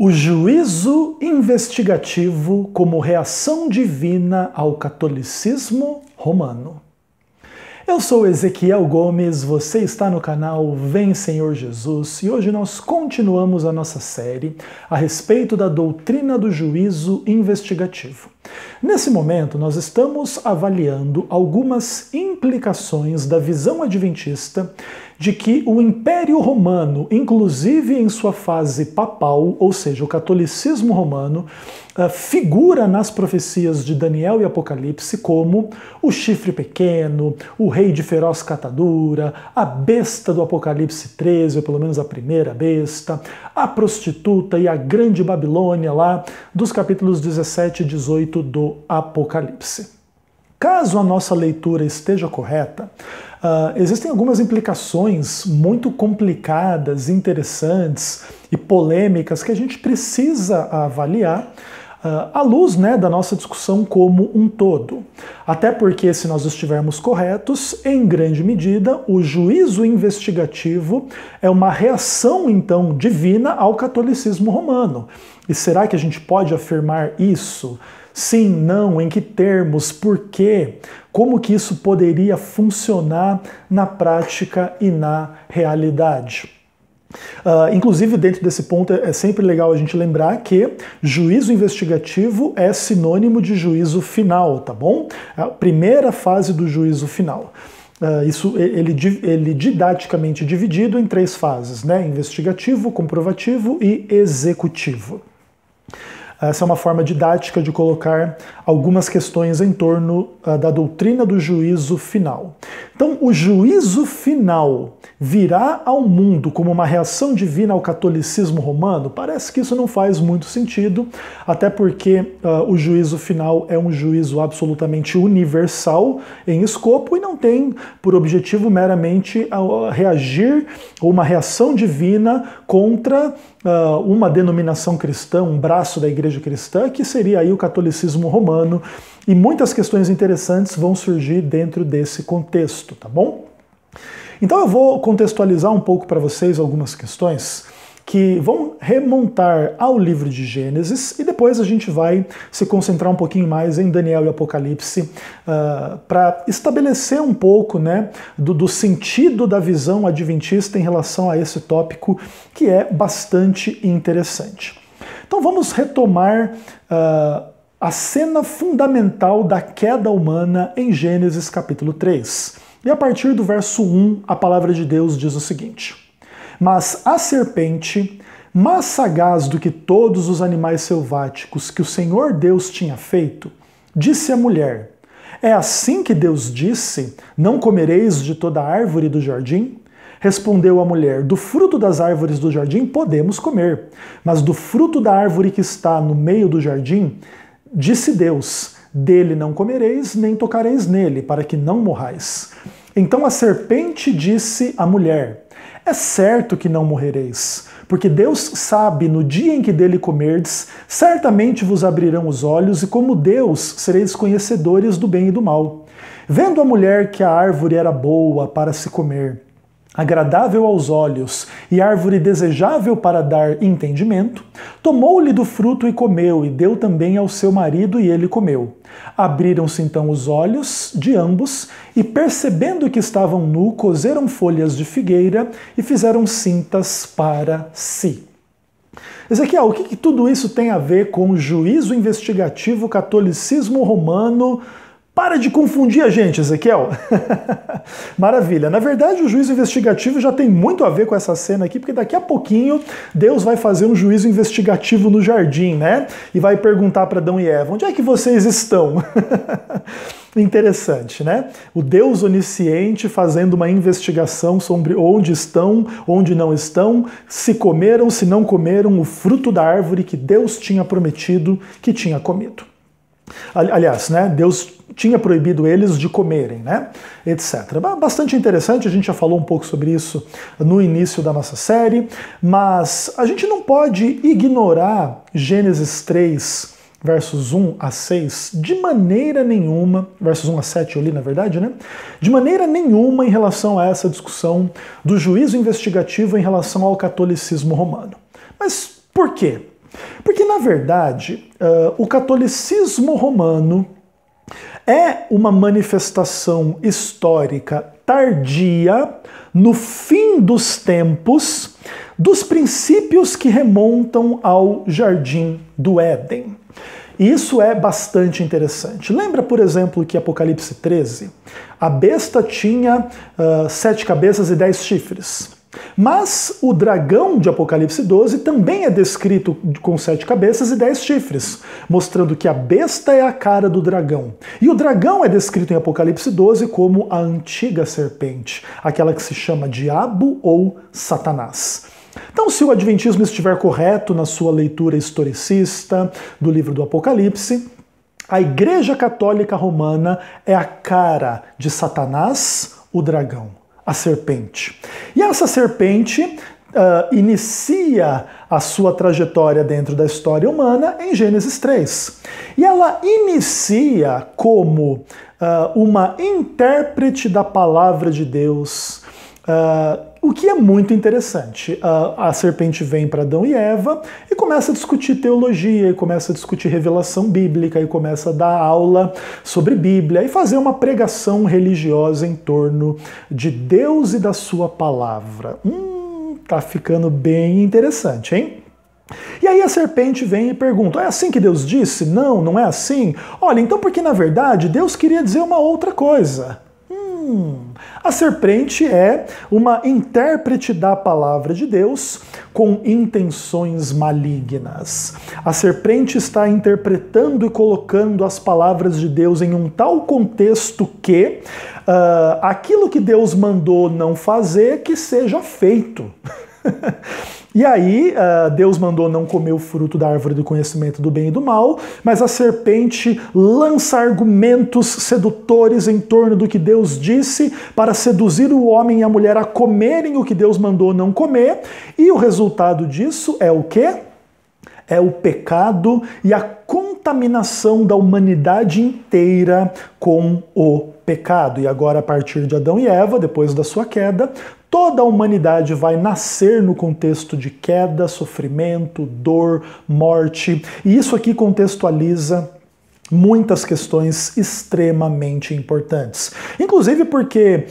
O juízo investigativo como reação divina ao catolicismo romano. Eu sou Ezequiel Gomes, você está no canal Vem Senhor Jesus e hoje nós continuamos a nossa série a respeito da doutrina do juízo investigativo. Nesse momento nós estamos avaliando algumas implicações da visão adventista de que o Império Romano, inclusive em sua fase papal, ou seja, o catolicismo romano, figura nas profecias de Daniel e Apocalipse como o chifre pequeno, o rei de feroz catadura, a besta do Apocalipse 13, ou pelo menos a primeira besta, a prostituta e a grande Babilônia lá dos capítulos 17 e 18 do Apocalipse. Caso a nossa leitura esteja correta, existem algumas implicações muito complicadas, interessantes e polêmicas que a gente precisa avaliar à luz, da nossa discussão como um todo. Até porque, se nós estivermos corretos, em grande medida, o juízo investigativo é uma reação, então, divina ao catolicismo romano. E será que a gente pode afirmar isso? Sim, não, em que termos, por quê? Como que isso poderia funcionar na prática e na realidade? Inclusive, dentro desse ponto, é sempre legal a gente lembrar que juízo investigativo é sinônimo de juízo final, tá bom? A primeira fase do juízo final. Ele didaticamente dividido em três fases, investigativo, comprovativo e executivo. Essa é uma forma didática de colocar algumas questões em torno da doutrina do juízo final. Então, o juízo final virá ao mundo como uma reação divina ao catolicismo romano? Parece que isso não faz muito sentido, até porque o juízo final é um juízo absolutamente universal em escopo e não tem por objetivo meramente reagir ou uma reação divina contra uma denominação cristã, um braço da igreja cristã, que seria aí o catolicismo romano, e muitas questões interessantes vão surgir dentro desse contexto, tá bom? Então eu vou contextualizar um pouco para vocês algumas questões que vão remontar ao livro de Gênesis e depois a gente vai se concentrar um pouquinho mais em Daniel e Apocalipse para estabelecer um pouco do sentido da visão adventista em relação a esse tópico que é bastante interessante. Então vamos retomar a cena fundamental da queda humana em Gênesis capítulo 3. E a partir do verso 1, a palavra de Deus diz o seguinte: Mas a serpente, mais sagaz do que todos os animais selváticos que o Senhor Deus tinha feito, disse à mulher: É assim que Deus disse, não comereis de toda árvore do jardim? Respondeu a mulher: Do fruto das árvores do jardim podemos comer, mas do fruto da árvore que está no meio do jardim, disse Deus: Dele não comereis, nem tocareis nele, para que não morrais. Então a serpente disse à mulher: É certo que não morrereis, porque Deus sabe, no dia em que dele comerdes, certamente vos abrirão os olhos, e como Deus sereis conhecedores do bem e do mal. Vendo a mulher que a árvore era boa para se comer, agradável aos olhos e árvore desejável para dar entendimento, tomou-lhe do fruto e comeu, e deu também ao seu marido, e ele comeu. Abriram-se então os olhos de ambos, e percebendo que estavam nu, coseram folhas de figueira e fizeram cintas para si. Ezequiel, o que tudo isso tem a ver com juízo investigativo, catolicismo romano? Para de confundir a gente, Ezequiel. Maravilha. Na verdade, o juízo investigativo já tem muito a ver com essa cena aqui, porque daqui a pouquinho Deus vai fazer um juízo investigativo no jardim, E vai perguntar para Adão e Eva: onde é que vocês estão? Interessante, O Deus onisciente fazendo uma investigação sobre onde estão, onde não estão, se comeram, se não comeram o fruto da árvore que Deus tinha prometido que tinha comido. Aliás, Deus tinha proibido eles de comerem, etc. Bastante interessante, a gente já falou um pouco sobre isso no início da nossa série, mas a gente não pode ignorar Gênesis 3, versos 1 a 6, de maneira nenhuma, versos 1 a 7 eu li na verdade, de maneira nenhuma em relação a essa discussão do juízo investigativo em relação ao catolicismo romano. Mas por quê? Porque, na verdade, o catolicismo romano é uma manifestação histórica tardia, no fim dos tempos, dos princípios que remontam ao Jardim do Éden. E isso é bastante interessante. Lembra, por exemplo, que Apocalipse 13, a besta tinha 7 cabeças e 10 chifres. Mas o dragão de Apocalipse 12 também é descrito com 7 cabeças e 10 chifres, mostrando que a besta é a cara do dragão. E o dragão é descrito em Apocalipse 12 como a antiga serpente, aquela que se chama Diabo ou Satanás. Então, se o Adventismo estiver correto na sua leitura historicista do livro do Apocalipse, a Igreja Católica Romana é a cara de Satanás, o dragão, a serpente. E essa serpente inicia a sua trajetória dentro da história humana em Gênesis 3. E ela inicia como uma intérprete da palavra de Deus, o que é muito interessante. A serpente vem para Adão e Eva e começa a discutir teologia, e começa a discutir revelação bíblica, e começa a dar aula sobre Bíblia e fazer uma pregação religiosa em torno de Deus e da sua palavra. Tá ficando bem interessante, hein? E aí a serpente vem e pergunta, é assim que Deus disse? Não, não é assim? Olha, então porque na verdade Deus queria dizer uma outra coisa. A serpente é uma intérprete da palavra de Deus com intenções malignas. A serpente está interpretando e colocando as palavras de Deus em um tal contexto que aquilo que Deus mandou não fazer, que seja feito. E aí, Deus mandou não comer o fruto da árvore do conhecimento do bem e do mal, mas a serpente lança argumentos sedutores em torno do que Deus disse para seduzir o homem e a mulher a comerem o que Deus mandou não comer, e o resultado disso é o quê? É o pecado e a contaminação da humanidade inteira com o pecado. E agora, a partir de Adão e Eva, depois da sua queda, toda a humanidade vai nascer no contexto de queda, sofrimento, dor, morte. E isso aqui contextualiza muitas questões extremamente importantes. Inclusive porque,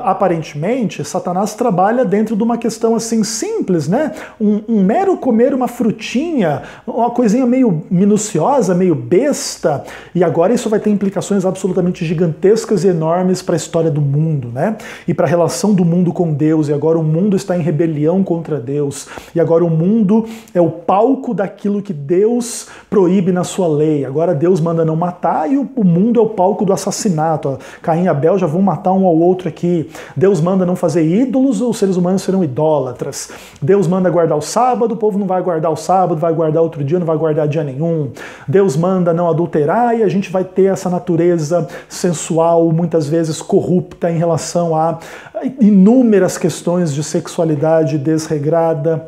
aparentemente, Satanás trabalha dentro de uma questão assim simples, né? Um mero comer uma frutinha, uma coisinha meio minuciosa, meio besta, e agora isso vai ter implicações absolutamente gigantescas e enormes para a história do mundo, né? E para a relação do mundo com Deus, e agora o mundo está em rebelião contra Deus, e agora o mundo é o palco daquilo que Deus proíbe na sua lei. Agora Deus manda não matar e o mundo é o palco do assassinato. Caim e Abel já vão matar um ao outro aqui. Deus manda não fazer ídolos, os seres humanos serão idólatras. Deus manda guardar o sábado, o povo não vai guardar o sábado, vai guardar outro dia, não vai guardar dia nenhum. Deus manda não adulterar e a gente vai ter essa natureza sensual, muitas vezes corrupta em relação a inúmeras questões de sexualidade desregrada,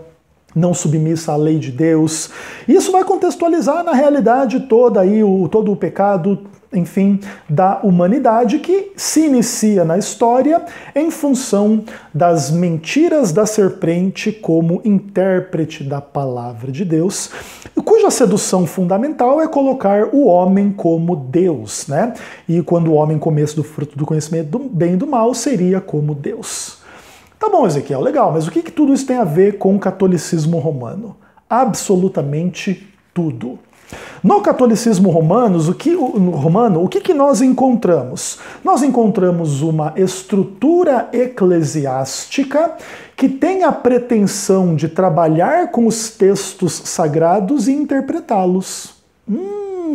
não submissa à lei de Deus. Isso vai contextualizar na realidade toda aí, todo o pecado, enfim, da humanidade que se inicia na história em função das mentiras da serpente como intérprete da palavra de Deus, cuja sedução fundamental é colocar o homem como Deus, né? E quando o homem comesse do fruto do conhecimento do bem e do mal, seria como Deus. Tá bom, Ezequiel, legal, mas o que tudo isso tem a ver com o catolicismo romano? Absolutamente tudo. No catolicismo romano, o que nós encontramos? Nós encontramos uma estrutura eclesiástica que tem a pretensão de trabalhar com os textos sagrados e interpretá-los.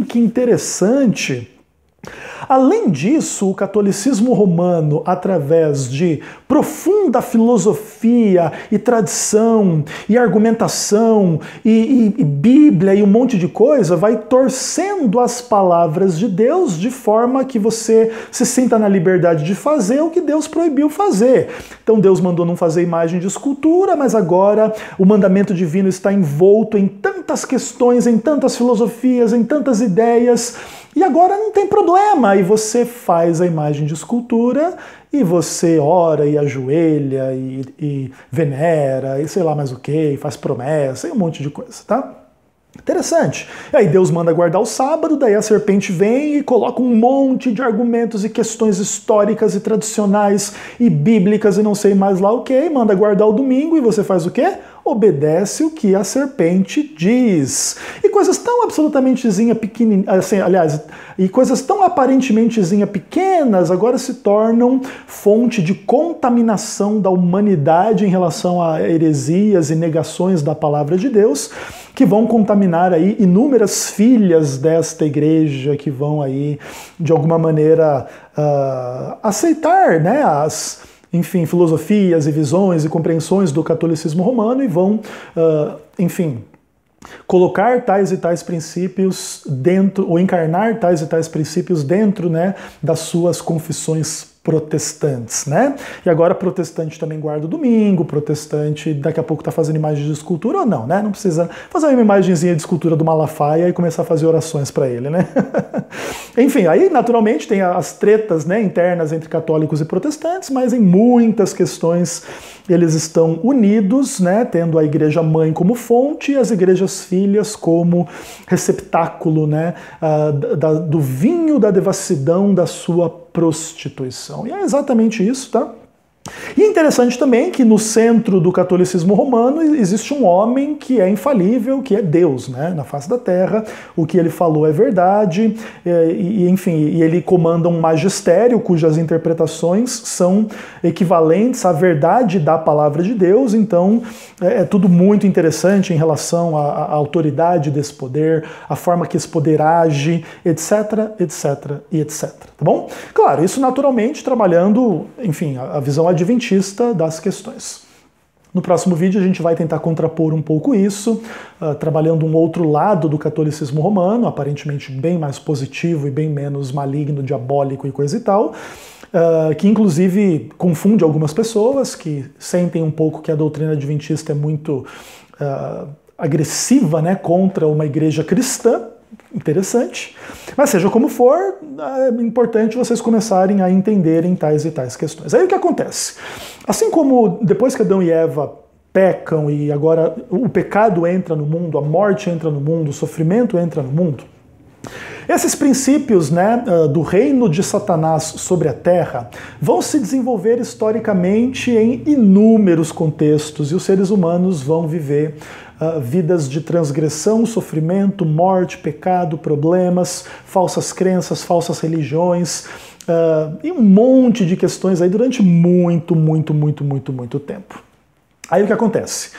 Que interessante! Além disso, o catolicismo romano, através de profunda filosofia e tradição e argumentação e Bíblia e um monte de coisa, vai torcendo as palavras de Deus de forma que você se sinta na liberdade de fazer o que Deus proibiu fazer. Então Deus mandou não fazer imagem de escultura, mas agora o mandamento divino está envolto em tantas questões, em tantas filosofias, em tantas ideias, e agora não tem problema, e você faz a imagem de escultura, e você ora e ajoelha, e venera, e sei lá mais o que, e faz promessa, e um monte de coisa, tá? Interessante. E aí Deus manda guardar o sábado, daí a serpente vem e coloca um monte de argumentos e questões históricas e tradicionais e bíblicas e não sei mais lá o que, manda guardar o domingo e você faz o quê? Obedece o que a serpente diz. E coisas tão absolutamentezinha pequenininhas, assim, aliás, e coisas tão aparentementezinha pequenas agora se tornam fonte de contaminação da humanidade em relação a heresias e negações da palavra de Deus, que vão contaminar aí inúmeras filhas desta igreja que vão aí, de alguma maneira, aceitar, né, enfim, filosofias e visões e compreensões do catolicismo romano e vão, enfim, colocar tais e tais princípios dentro, ou encarnar tais e tais princípios dentro, né, das suas confissões protestantes, né? E agora protestante também guarda o domingo, protestante daqui a pouco tá fazendo imagem de escultura ou não, né? Não precisa fazer uma imagenzinha de escultura do Malafaia e começar a fazer orações para ele, né? Enfim, aí naturalmente tem as tretas, né, internas entre católicos e protestantes, mas em muitas questões eles estão unidos, né, tendo a igreja mãe como fonte e as igrejas filhas como receptáculo, né, do vinho da devassidão da sua prostituição. E é exatamente isso, tá? E é interessante também que no centro do catolicismo romano existe um homem que é infalível, que é Deus, né, na face da terra. O que ele falou é verdade, enfim, e ele comanda um magistério cujas interpretações são equivalentes à verdade da palavra de Deus. Então é tudo muito interessante em relação à autoridade desse poder, a forma que esse poder age, etc, etc e etc. Tá bom? Claro, isso naturalmente trabalhando, enfim, a visão adventista das questões. No próximo vídeo a gente vai tentar contrapor um pouco isso, trabalhando um outro lado do catolicismo romano, aparentemente bem mais positivo e bem menos maligno, diabólico e coisa e tal, que inclusive confunde algumas pessoas que sentem um pouco que a doutrina adventista é muito agressiva, né, contra uma igreja cristã. Interessante. Mas seja como for, é importante vocês começarem a entenderem tais e tais questões. Aí o que acontece? Assim como depois que Adão e Eva pecam e agora o pecado entra no mundo, a morte entra no mundo, o sofrimento entra no mundo, esses princípios, né, do reino de Satanás sobre a terra vão se desenvolver historicamente em inúmeros contextos e os seres humanos vão viver vidas de transgressão, sofrimento, morte, pecado, problemas, falsas crenças, falsas religiões e um monte de questões aí durante muito tempo. Aí o que acontece?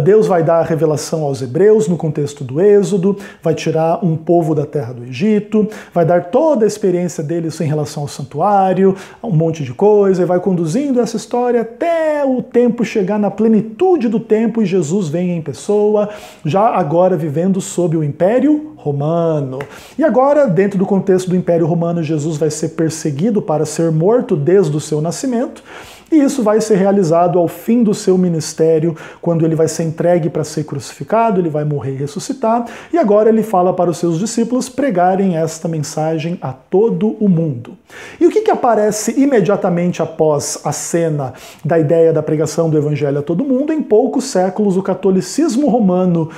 Deus vai dar a revelação aos hebreus no contexto do Êxodo, vai tirar um povo da terra do Egito, vai dar toda a experiência deles em relação ao santuário, um monte de coisa, e vai conduzindo essa história até o tempo chegar na plenitude do tempo e Jesus vem em pessoa, já agora vivendo sob o Império Romano. E agora, dentro do contexto do Império Romano, Jesus vai ser perseguido para ser morto desde o seu nascimento, e isso vai ser realizado ao fim do seu ministério, quando ele vai ser entregue para ser crucificado, ele vai morrer e ressuscitar, e agora ele fala para os seus discípulos pregarem esta mensagem a todo o mundo. E o que aparece imediatamente após a cena da ideia da pregação do evangelho a todo mundo? Em poucos séculos, o catolicismo romano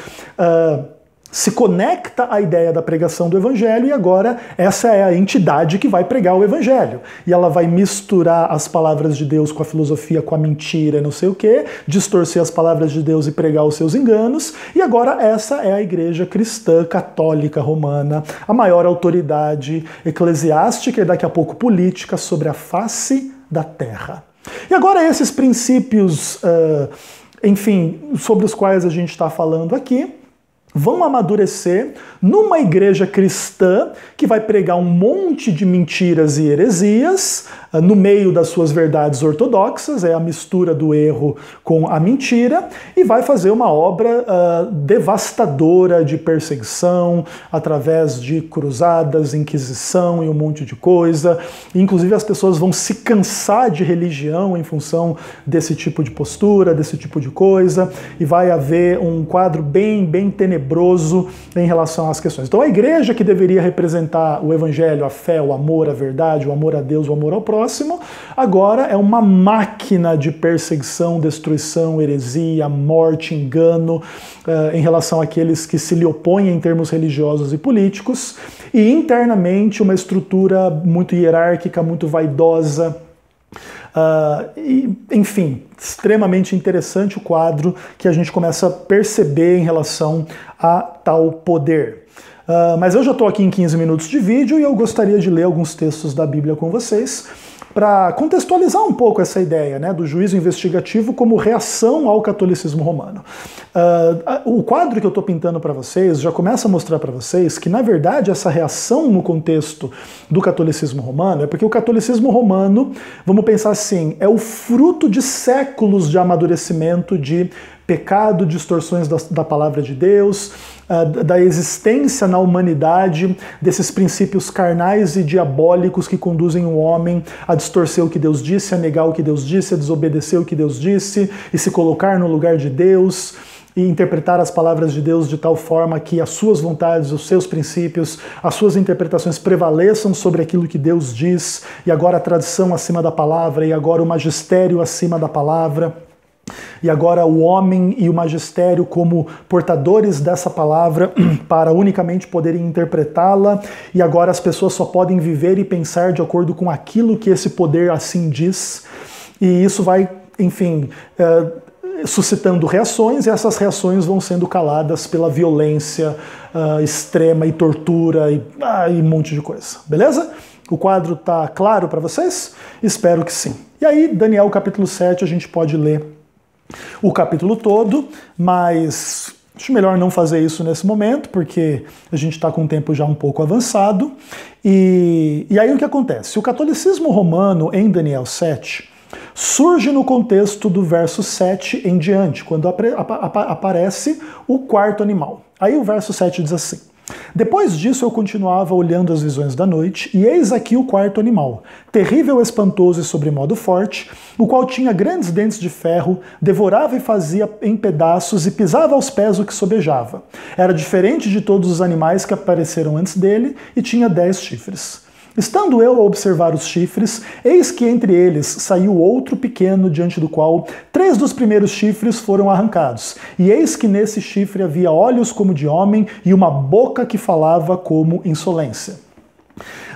se conecta à ideia da pregação do evangelho e agora essa é a entidade que vai pregar o evangelho. E ela vai misturar as palavras de Deus com a filosofia, com a mentira, não sei o quê, distorcer as palavras de Deus e pregar os seus enganos. E agora essa é a igreja cristã católica romana, a maior autoridade eclesiástica e daqui a pouco política sobre a face da terra. E agora esses princípios, enfim, sobre os quais a gente está falando aqui, vão amadurecer numa igreja cristã que vai pregar um monte de mentiras e heresias no meio das suas verdades ortodoxas, é a mistura do erro com a mentira, e vai fazer uma obra devastadora de perseguição através de cruzadas, inquisição e um monte de coisa. Inclusive as pessoas vão se cansar de religião em função desse tipo de postura, desse tipo de coisa, e vai haver um quadro bem tenebroso em relação às questões. Então a igreja que deveria representar o evangelho, a fé, o amor, a verdade, o amor a Deus, o amor ao próximo, próximo, agora é uma máquina de perseguição, destruição, heresia, morte, engano, em relação àqueles que se lhe opõem em termos religiosos e políticos, e internamente uma estrutura muito hierárquica, muito vaidosa, enfim, extremamente interessante o quadro que a gente começa a perceber em relação a tal poder. Mas eu já estou aqui em 15 minutos de vídeo e eu gostaria de ler alguns textos da Bíblia com vocês para contextualizar um pouco essa ideia, né, do juízo investigativo como reação ao catolicismo romano. O quadro que eu estou pintando para vocês já começa a mostrar para vocês que, na verdade, essa reação no contexto do catolicismo romano é porque o catolicismo romano, vamos pensar assim, é o fruto de séculos de amadurecimento de pecado, distorções da palavra de Deus, da existência na humanidade desses princípios carnais e diabólicos que conduzem o homem a distorcer o que Deus disse, a negar o que Deus disse, a desobedecer o que Deus disse e se colocar no lugar de Deus e interpretar as palavras de Deus de tal forma que as suas vontades, os seus princípios, as suas interpretações prevaleçam sobre aquilo que Deus diz, e agora a tradição acima da palavra, e agora o magistério acima da palavra. E agora o homem e o magistério como portadores dessa palavra para unicamente poderem interpretá-la, e agora as pessoas só podem viver e pensar de acordo com aquilo que esse poder assim diz, e isso vai, enfim, suscitando reações, e essas reações vão sendo caladas pela violência extrema e tortura e um monte de coisa, beleza? O quadro tá claro para vocês? Espero que sim. E aí, Daniel capítulo 7, a gente pode ler o capítulo todo, mas acho melhor não fazer isso nesse momento, porque a gente está com o tempo já um pouco avançado. E aí o que acontece? O catolicismo romano em Daniel 7 surge no contexto do verso 7 em diante, quando aparece o quarto animal. Aí o verso 7 diz assim: depois disso eu continuava olhando as visões da noite, e eis aqui o quarto animal, terrível, espantoso e sobremodo forte, o qual tinha grandes dentes de ferro, devorava e fazia em pedaços e pisava aos pés o que sobejava. Era diferente de todos os animais que apareceram antes dele e tinha 10 chifres. Estando eu a observar os chifres, eis que entre eles saiu outro pequeno, diante do qual 3 dos primeiros chifres foram arrancados. E eis que nesse chifre havia olhos como de homem e uma boca que falava como insolência.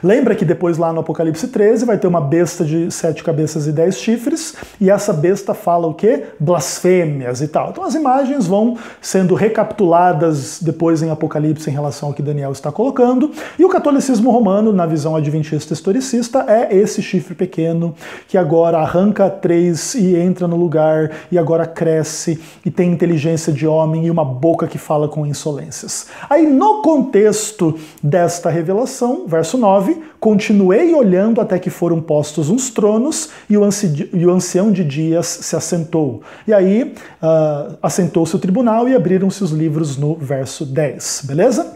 Lembra que depois lá no Apocalipse 13 vai ter uma besta de 7 cabeças e 10 chifres, e essa besta fala o quê? Blasfêmias e tal. Então as imagens vão sendo recapituladas depois em Apocalipse em relação ao que Daniel está colocando, e o catolicismo romano, na visão adventista historicista, é esse chifre pequeno que agora arranca 3 e entra no lugar, e agora cresce, e tem inteligência de homem e uma boca que fala com insolências. Aí no contexto desta revelação, verso 9, continuei olhando até que foram postos uns tronos e o ancião de dias se assentou. E aí assentou-se o tribunal e abriram-se os livros no verso 10, beleza?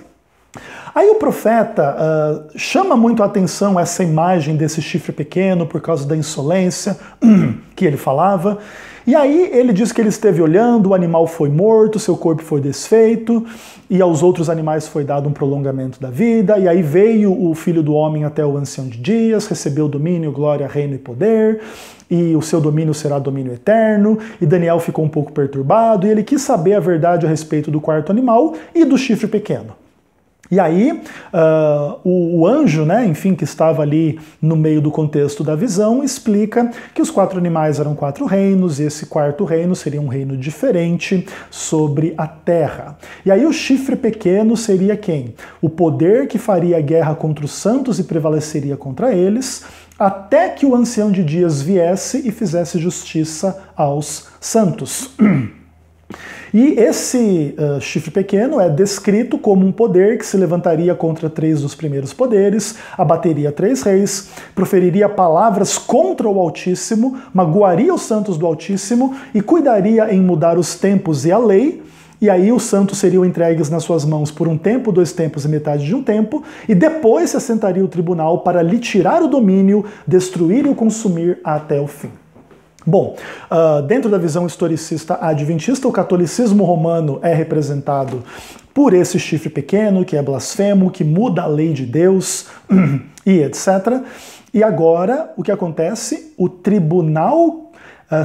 Aí o profeta chama muito a atenção essa imagem desse chifre pequeno por causa da insolência que ele falava. E aí ele diz que ele esteve olhando, o animal foi morto, seu corpo foi desfeito, e aos outros animais foi dado um prolongamento da vida, e aí veio o Filho do Homem até o Ancião de Dias, recebeu domínio, glória, reino e poder, e o seu domínio será domínio eterno, e Daniel ficou um pouco perturbado, e ele quis saber a verdade a respeito do quarto animal e do chifre pequeno. E aí, o anjo, né, enfim, que estava ali no meio do contexto da visão, explica que os 4 animais eram 4 reinos, e esse quarto reino seria um reino diferente sobre a terra. E aí o chifre pequeno seria quem? O poder que faria guerra contra os santos e prevaleceria contra eles, até que o ancião de dias viesse e fizesse justiça aos santos. E esse chifre pequeno é descrito como um poder que se levantaria contra 3 dos primeiros poderes, abateria 3 reis, proferiria palavras contra o Altíssimo, magoaria os santos do Altíssimo e cuidaria em mudar os tempos e a lei. E aí os santos seriam entregues nas suas mãos por um tempo, 2 tempos e metade de um tempo, e depois se assentaria o tribunal para lhe tirar o domínio, destruir e o consumir até o fim. Bom, dentro da visão historicista adventista, o catolicismo romano é representado por esse chifre pequeno, que é blasfemo, que muda a lei de Deus e etc. E agora, o que acontece? O tribunal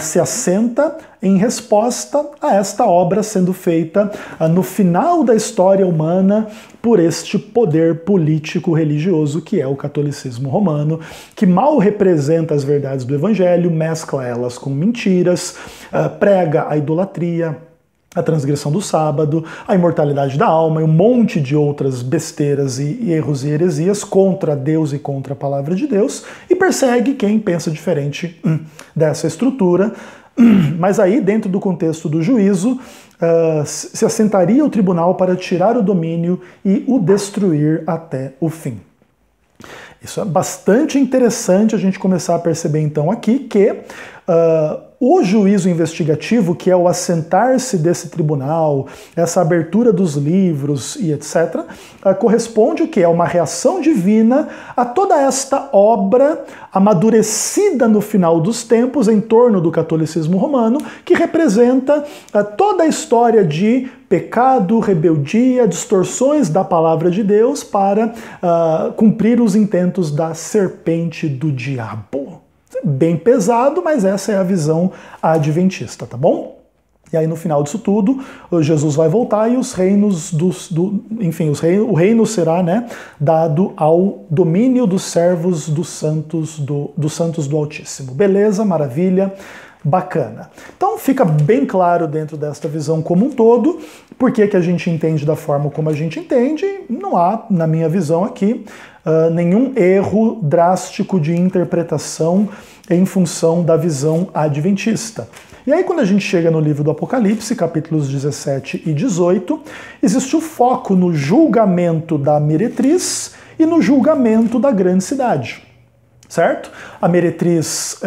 se assenta em resposta a esta obra sendo feita no final da história humana por este poder político religioso que é o catolicismo romano, que mal representa as verdades do evangelho, mescla elas com mentiras, prega a idolatria, a transgressão do sábado, a imortalidade da alma e um monte de outras besteiras e erros e heresias contra Deus e contra a palavra de Deus, e persegue quem pensa diferente dessa estrutura. Mas aí, dentro do contexto do juízo, se assentaria o tribunal para tirar o domínio e o destruir até o fim. Isso é bastante interessante a gente começar a perceber então aqui que o juízo investigativo, que é o assentar-se desse tribunal, essa abertura dos livros e etc., corresponde o que? É uma reação divina a toda esta obra amadurecida no final dos tempos em torno do catolicismo romano, que representa toda a história de pecado, rebeldia, distorções da palavra de Deus para cumprir os intentos da serpente do diabo. Bem pesado, mas essa é a visão adventista, tá bom? E aí no final disso tudo, Jesus vai voltar e os reinos o reino será, né, dado ao domínio dos servos dos santos do Altíssimo. Beleza, maravilha, bacana. Então fica bem claro dentro desta visão como um todo, por que a gente entende da forma como a gente entende. Não há, na minha visão aqui, nenhum erro drástico de interpretação em função da visão adventista. E aí quando a gente chega no livro do Apocalipse, capítulos 17 e 18, existe o foco no julgamento da meretriz e no julgamento da grande cidade. Certo? A meretriz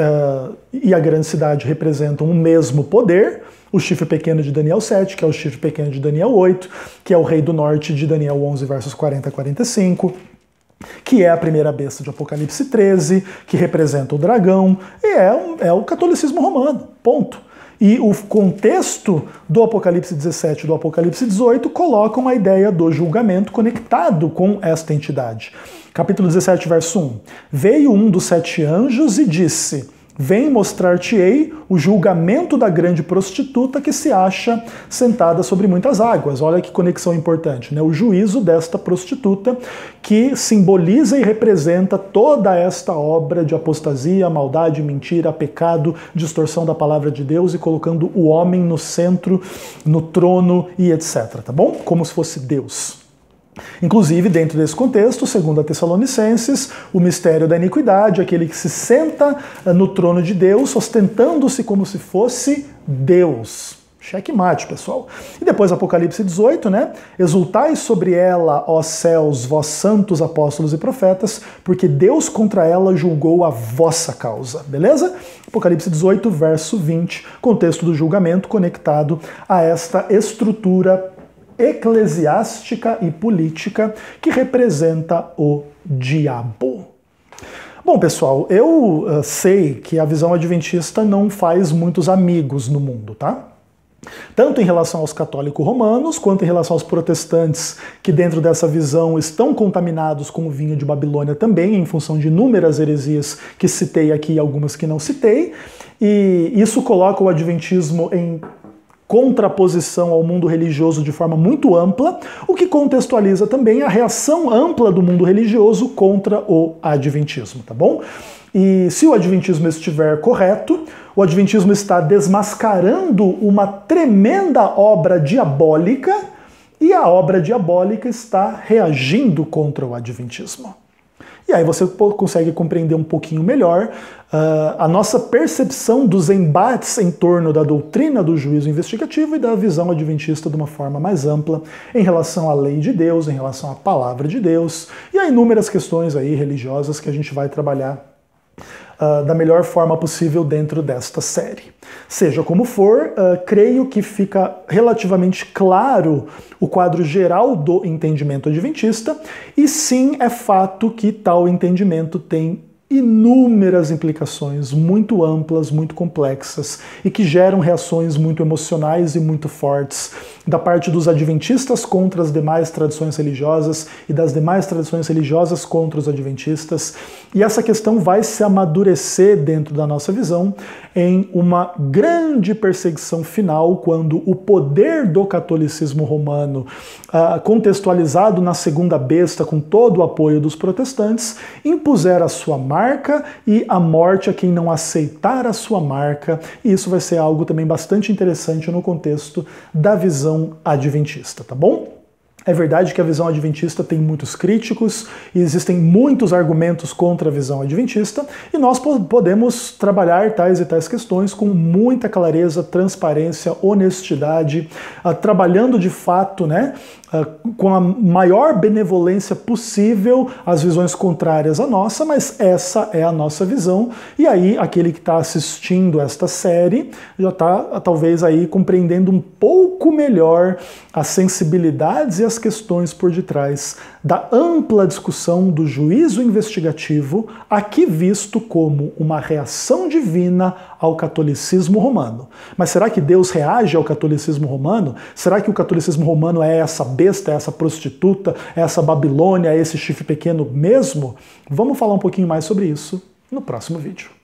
e a grande cidade representam o mesmo poder, o chifre pequeno de Daniel 7, que é o chifre pequeno de Daniel 8, que é o rei do norte de Daniel 11, versos 40 a 45, que é a primeira besta de Apocalipse 13, que representa o dragão, e é o catolicismo romano, ponto. E o contexto do Apocalipse 17 e do Apocalipse 18 colocam a ideia do julgamento conectado com esta entidade. Capítulo 17, verso 1. Veio um dos 7 anjos e disse: vem mostrar-te-ei o julgamento da grande prostituta que se acha sentada sobre muitas águas. Olha que conexão importante, né? O juízo desta prostituta que simboliza e representa toda esta obra de apostasia, maldade, mentira, pecado, distorção da palavra de Deus e colocando o homem no centro, no trono e etc, tá bom? Como se fosse Deus. Inclusive, dentro desse contexto, segundo a Tessalonicenses, o mistério da iniquidade, aquele que se senta no trono de Deus, ostentando-se como se fosse Deus. Checkmate, pessoal. E depois Apocalipse 18, né? Exultai sobre ela, ó céus, vós santos apóstolos e profetas, porque Deus contra ela julgou a vossa causa. Beleza? Apocalipse 18, verso 20, contexto do julgamento conectado a esta estrutura eclesiástica e política que representa o diabo. Bom, pessoal, eu sei que a visão adventista não faz muitos amigos no mundo, tá? Tanto em relação aos católicos romanos, quanto em relação aos protestantes, que dentro dessa visão estão contaminados com o vinho de Babilônia também, em função de inúmeras heresias que citei aqui e algumas que não citei. E isso coloca o adventismo em contraposição ao mundo religioso de forma muito ampla, o que contextualiza também a reação ampla do mundo religioso contra o adventismo, tá bom? E se o adventismo estiver correto, o adventismo está desmascarando uma tremenda obra diabólica e a obra diabólica está reagindo contra o adventismo. E aí você consegue compreender um pouquinho melhor a nossa percepção dos embates em torno da doutrina do juízo investigativo e da visão adventista de uma forma mais ampla em relação à lei de Deus, em relação à palavra de Deus e a inúmeras questões aí religiosas que a gente vai trabalhar da melhor forma possível dentro desta série. Seja como for, creio que fica relativamente claro o quadro geral do entendimento adventista, e sim é fato que tal entendimento tem inúmeras implicações muito amplas, muito complexas e que geram reações muito emocionais e muito fortes da parte dos adventistas contra as demais tradições religiosas e das demais tradições religiosas contra os adventistas. E essa questão vai se amadurecer dentro da nossa visão em uma grande perseguição final, quando o poder do catolicismo romano, contextualizado na segunda besta com todo o apoio dos protestantes, impuser a sua marca e a morte a quem não aceitar a sua marca. E isso vai ser algo também bastante interessante no contexto da visão adventista, tá bom? É verdade que a visão adventista tem muitos críticos e existem muitos argumentos contra a visão adventista, e nós podemos trabalhar tais e tais questões com muita clareza, transparência, honestidade, trabalhando de fato, com a maior benevolência possível as visões contrárias à nossa, mas essa é a nossa visão, e aí aquele que está assistindo esta série já está talvez aí compreendendo um pouco melhor as sensibilidades e as questões por detrás da ampla discussão do juízo investigativo, aqui visto como uma reação divina ao catolicismo romano. Mas será que Deus reage ao catolicismo romano? Será que o catolicismo romano é essa besta, é essa prostituta, é essa Babilônia, é esse chifre pequeno mesmo? Vamos falar um pouquinho mais sobre isso no próximo vídeo.